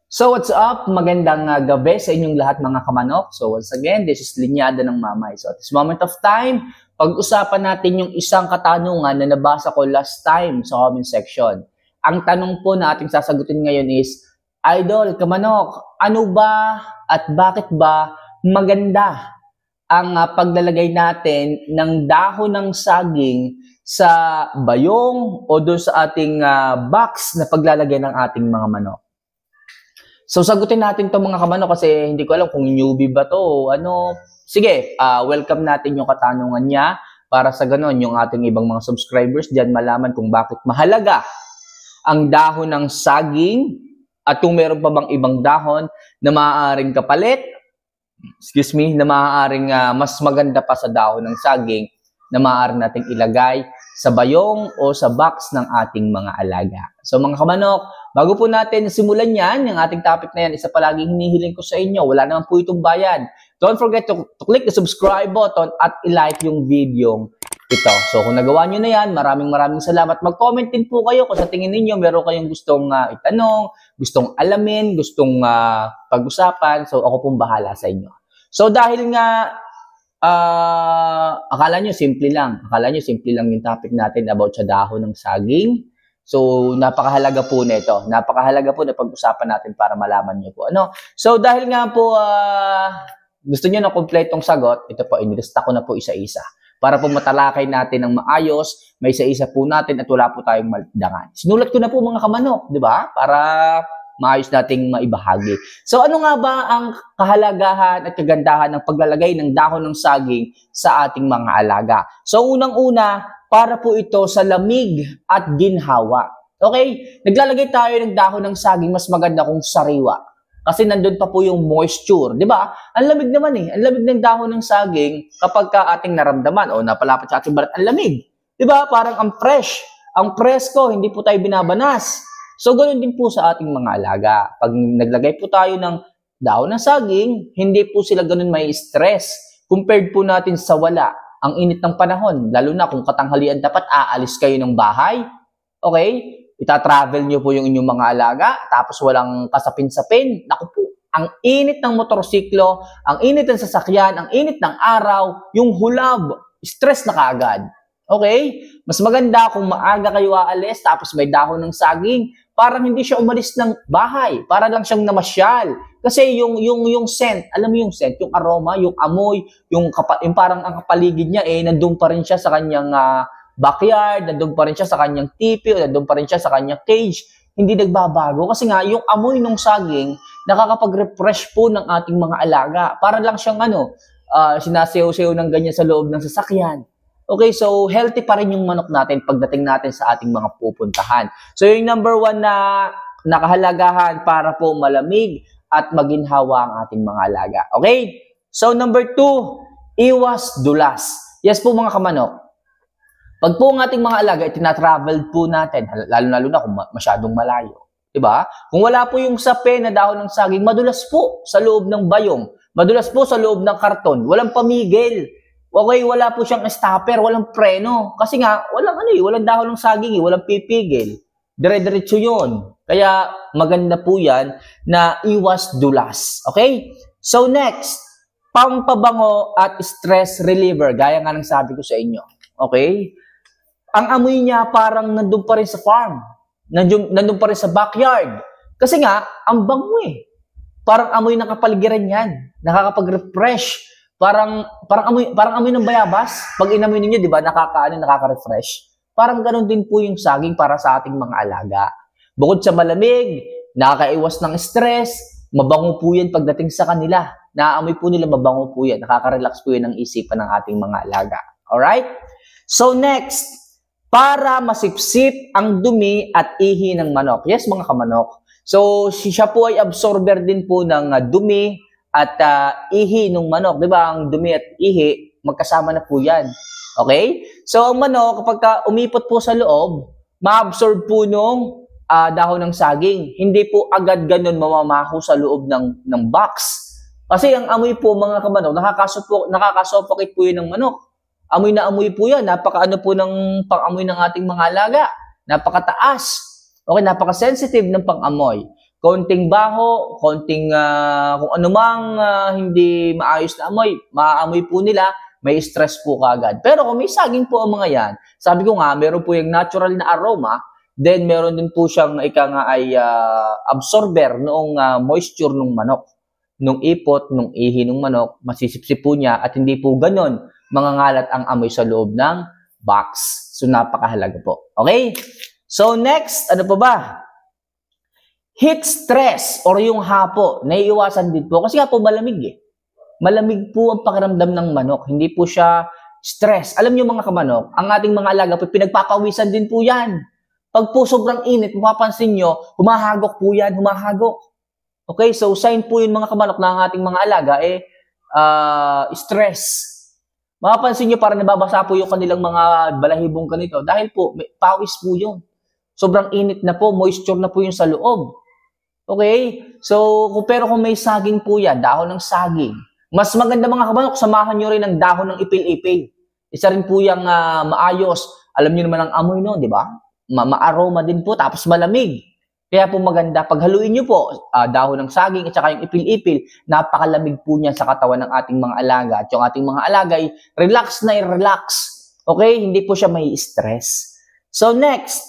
So what's up? Magandang gabi sa inyong lahat mga kamanok. So once again, this is Linyada ng Mamay. So at this moment of time, pag-usapan natin yung isang katanungan na nabasa ko last time sa comment section. Ang tanong po na ating sasagutin ngayon is, Idol, kamanok, ano ba at bakit ba maganda ang paglalagay natin ng dahon ng saging sa bayong o doon sa ating box na paglalagay ng ating mga manok? So, sagutin natin itong mga kamanok kasi hindi ko alam kung newbie ba to o ano. Sige, welcome natin yung katanungan niya para sa ganon yung ating ibang mga subscribers dyan malaman kung bakit mahalaga ang dahon ng saging at kung meron pa bang ibang dahon na maaaring kapalit, na maaaring mas maganda pa sa dahon ng saging na maaari nating ilagay sa bayong o sa box ng ating mga alaga. So mga kamanok, bago po natin simulan yan, yung ating topic na yan, isa palaging hinihiling ko sa inyo, wala naman po itong bayad. Don't forget to click the subscribe button at i-like yung video ito. So kung nagawa nyo na yan, maraming salamat. Mag-comment din po kayo kung sa tingin ninyo meron kayong gustong itanong, gustong alamin, gustong pag-usapan. So ako pong bahala sa inyo. So dahil nga akala nyo simple lang yung topic natin about sa dahon ng saging. So napakahalaga po nito. Napakahalaga po na pag-usapan natin para malaman nyo po. Ano? So dahil nga po gusto nyo na kompletong sagot, ito po, inilista ko na po isa-isa. Para po matalakay natin ng maayos, may isa-isa po natin at wala po tayong malindangan. Sinulat ko na po mga kamanok, di ba? Para maayos nating maibahagi. So ano nga ba ang kahalagahan at kagandahan ng paglalagay ng dahon ng saging sa ating mga alaga? So unang-una, para po ito sa lamig at ginhawa. Okay? Naglalagay tayo ng dahon ng saging, mas maganda kung sariwa. Kasi nandun pa po yung moisture. Di ba? Ang lamig naman eh. Ang lamig ng dahon ng saging kapag ka ating naramdaman o napalapit sa ating balat, ang lamig. Di ba? Parang ang fresh. Ang presko, hindi po tayo binabanas. So, ganoon din po sa ating mga alaga. Pag naglagay po tayo ng dahon ng saging, hindi po sila ganoon may stress. Compared po natin sa wala. Ang init ng panahon, lalo na kung katanghalian dapat aalis kayo ng bahay. Okay? Ita-travel nyo po yung inyong mga alaga, tapos walang kasapin-sapin. Naku po, ang init ng motorsiklo, ang init ng sasakyan, ang init ng araw, yung hulab, stress na kaagad. Okay? Mas maganda kung maaga kayo aalis, tapos may dahon ng saging, parang hindi siya umalis ng bahay, para lang siyang namasyal. Kasi yung scent, alam mo yung scent, yung aroma, yung amoy, yung parang ang kapaligid niya, nandun pa rin siya sa kanyang backyard, nandun pa rin siya sa kanyang tipi, o nandun pa rin siya sa kanyang cage, hindi nagbabago. Kasi nga, yung amoy ng saging, nakakapag-refresh po ng ating mga alaga. Para lang siyang sinasayaw-sayaw ng ganyan sa loob ng sasakyan. Okay, so healthy pa rin yung manok natin pagdating natin sa ating mga pupuntahan. So yung number one na nakahalagahan para po malamig at maginhawa ang ating mga alaga. Okay? So number two, iwas dulas. Yes po mga kamanok. Pag po ang ating mga alaga, itinatravel po natin, lalo na kung masyadong malayo. Diba? Kung wala po yung sape na dahon ng saging, madulas po sa loob ng bayong. Madulas po sa loob ng karton. Walang pamigil. Okay, wala po siyang stopper, walang preno. Kasi nga, walang dahon ng saging, walang pipigil. Dire-diretso yun. Kaya maganda po yan na iwas dulas. Okay? So next, pampabango at stress reliever. Gaya nga ng sabi ko sa inyo. Okay? Ang amoy niya parang nandun pa rin sa farm. Nandun pa rin sa backyard. Kasi nga, ang bango eh. Parang amoy ng kapaligiran yan. Nakakapag-refresh. Parang amoy ng bayabas. Pag inamoy ninyo, di ba, nakaka-refresh. Parang ganun din po yung saging para sa ating mga alaga. Bukod sa malamig, nakakaiwas ng stress, mabango po yan pagdating sa kanila. Naaamoy po nila, mabango po yan. Nakaka-relax po yan ang isipan ng ating mga alaga. Alright? So next, para masipsip ang dumi at ihi ng manok. Yes, mga kamanok. So, siya po ay absorber din po ng dumi at ihi ng manok. Diba? Ang dumi at ihi, magkasama na po yan. Okay? So, ang manok, kapag umipot po sa loob, ma-absorb po nung dahon ng saging. Hindi po agad ganun mamamaho sa loob ng box. Kasi ang amoy po, mga kamanok, nakakasuffocate po yun ng manok. Amoy na amoy po yan. Napakaano po ng pang-amoy ng ating mga alaga. Napakataas. Okay, napaka-sensitive ng pang-amoy. konting baho, konting kung anumang hindi maayos na amoy, maaamoy po nila, may stress po kagad. Pero kung may saging po ang mga yan, sabi ko nga, meron po yung natural na aroma, then meron din po siyang absorber noong moisture ng manok, nung ipot, nung ihi ng manok, masisipsip po niya at hindi po ganon mangangalat ang amoy sa loob ng box. So, napakahalaga po. Okay? So, next, ano pa ba? Heat stress or yung hapo, naiiwasan din po. Kasi nga po malamig eh. Malamig po ang pakiramdam ng manok. Hindi po siya stress. Alam niyo mga kamanok, ang ating mga alaga po, pinagpapawisan din po yan. Pag po sobrang init, mapapansin nyo, humahagok po yan, humahagok. Okay, so sign po yun mga kamanok na ang ating mga alaga stress. Mapapansin nyo parang nababasa po yung kanilang mga balahibong ganito dahil po may pawis po yun. Sobrang init na po, moisture na po yung sa loob. Okay? So, pero kung may saging po yan, dahon ng saging, mas maganda mga kamanok, samahan nyo rin ng dahon ng ipil-ipil. Isa rin po yung maayos. Alam nyo naman ang amoy no, di ba? Ma-aroma din po, tapos malamig. Kaya po maganda, paghaluin nyo po, dahon ng saging at saka yung ipil-ipil, napakalamig po niyan sa katawan ng ating mga alaga. At yung ating mga alaga ay relax na relax. Okay? Hindi po siya may stress. So next,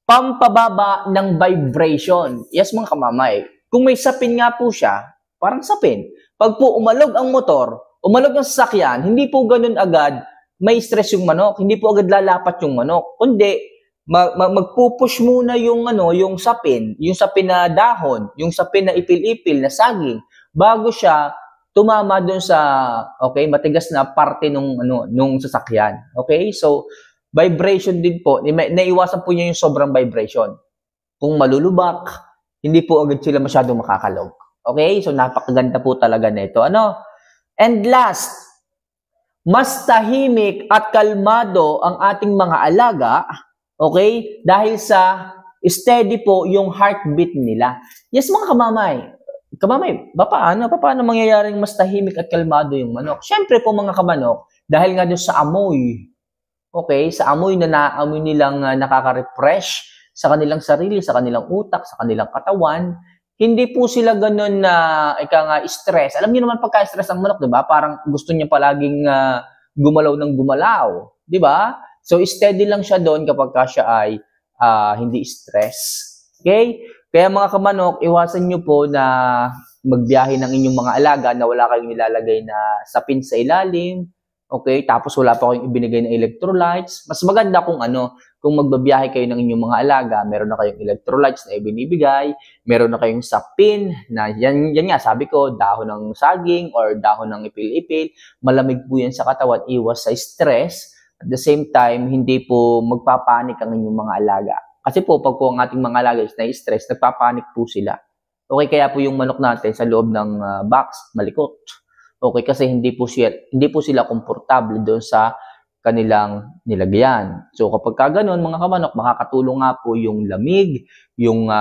pampababa ng vibration. Yes mga kamamay, kung may sapin nga po siya, parang sapin. Pag po umalog ang motor, umalog ang sasakyan, hindi po ganun agad may stress yung manok, hindi po agad lalapat yung manok. Kundi, magpupush muna yung sapin na dahon, yung sapin na ipil-ipil na saging bago siya tumama doon sa matigas na parte nung sasakyan. Okay? So vibration din po, naiwasan po niya yung sobrang vibration. Kung malulubak, hindi po agad sila masyadong makakalog. Okay? So napakaganda po talaga nito. And last, mas tahimik at kalmado ang ating mga alaga. Okay? Dahil sa steady po yung heartbeat nila. Yes, mga kamamay. Kamamay, paano mangyayaring mas tahimik at kalmado yung manok? Siyempre po mga kamanok, dahil nga doon sa amoy. Okay? Sa amoy na naamoy nilang nakaka-refresh sa kanilang sarili, sa kanilang utak, sa kanilang katawan, hindi po sila ganun na stress. Alam niyo naman pagka-stress ang manok, 'di ba? Parang gusto niya palaging gumalaw ng gumalaw, 'di ba? So, steady lang siya doon kapag siya ay hindi stress. Okay? Kaya mga kamanok, iwasan nyo po na magbiyahe ng inyong mga alaga na wala kayong nilalagay na sapin sa ilalim. Okay? Tapos wala pa kayong ibinigay na electrolytes. Mas maganda kung magbabiyahe kayo ng inyong mga alaga, meron na kayong electrolytes na ibinibigay, meron na kayong sapin na yan nga, sabi ko, dahon ng saging or dahon ng ipil-ipil. Malamig po yan sa katawan, iwas sa stress. At the same time, hindi po magpapanik ang inyong mga alaga. Kasi po, pag po ang ating mga alaga is na-stress, nagpapanik po sila. Okay, kaya po yung manok natin sa loob ng box, malikot. Okay, kasi hindi po sila komportable doon sa kanilang nilagyan. So, kapag ganoon, mga kamanok, makakatulong nga po yung lamig, yung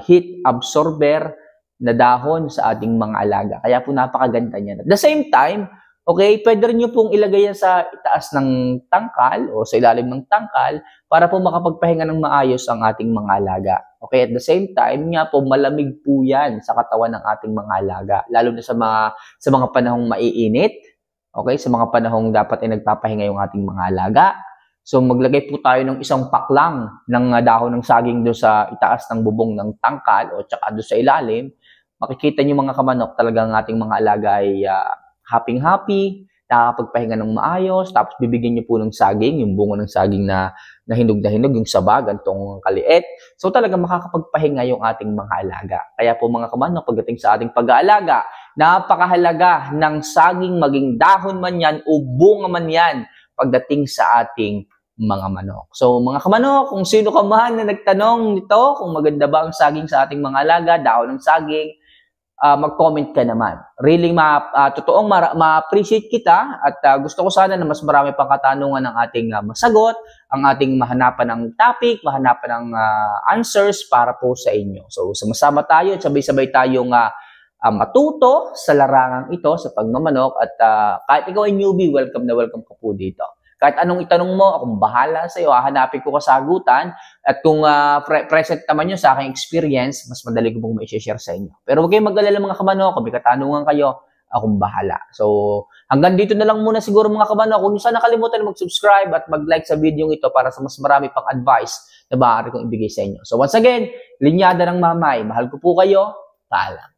heat absorber na dahon sa ating mga alaga. Kaya po napakaganda niyan. At the same time, okay, pwede rin nyo pong ilagay yan sa itaas ng tangkal o sa ilalim ng tangkal para po makapagpahinga ng maayos ang ating mga alaga. Okay, at the same time, nga po, malamig po yan sa katawan ng ating mga alaga. Lalo na sa mga panahong maiinit. Okay, sa mga panahong dapat ay nagpapahinga yung ating mga alaga. So, maglagay po tayo ng isang paklang ng dahon ng saging doon sa itaas ng bubong ng tangkal o tsaka doon sa ilalim. Makikita nyo mga kamanok, talagang ating mga alaga ay happy-happy, nakakapagpahinga ng maayos, tapos bibigyan nyo po ng saging, yung bunga ng saging na hinog na hinog, yung saba, gantong kaliit. So talagang makakapagpahinga yung ating mga alaga. Kaya po mga kamanok, pagdating sa ating pag-aalaga, napakahalaga ng saging, maging dahon man yan o bunga man yan, pagdating sa ating mga manok. So mga kamanok, kung sino ka man na nagtanong nito, kung maganda ba ang saging sa ating mga alaga, dahon ng saging, mag-comment ka naman. Really, totoong ma-appreciate kita at gusto ko sana na mas marami pang katanungan ng ating masagot, ang ating mahanapan ng topic, mahanapan ng answers para po sa inyo. So, sama-sama tayo at sabay-sabay tayong matuto sa larangang ito, sa pagmamanok at kahit ikaw ay newbie, welcome na welcome ka po dito. Kahit anong itanong mo, akong bahala sa iyo, hahanapin ko kasagutan. At kung present naman yun sa aking experience, mas madali ko pong mai-share sa inyo. Pero huwag kayong mag-alala mga kabano, kung may katanungan kayo, akong bahala. So, hanggang dito na lang muna siguro mga kabano. Kung sana nakalimutan mag-subscribe at mag-like sa video ito para sa mas marami pang advice na maaari kong ibigay sa inyo. So, once again, Linyada ng Mamay. Mahal ko po kayo. Paalam.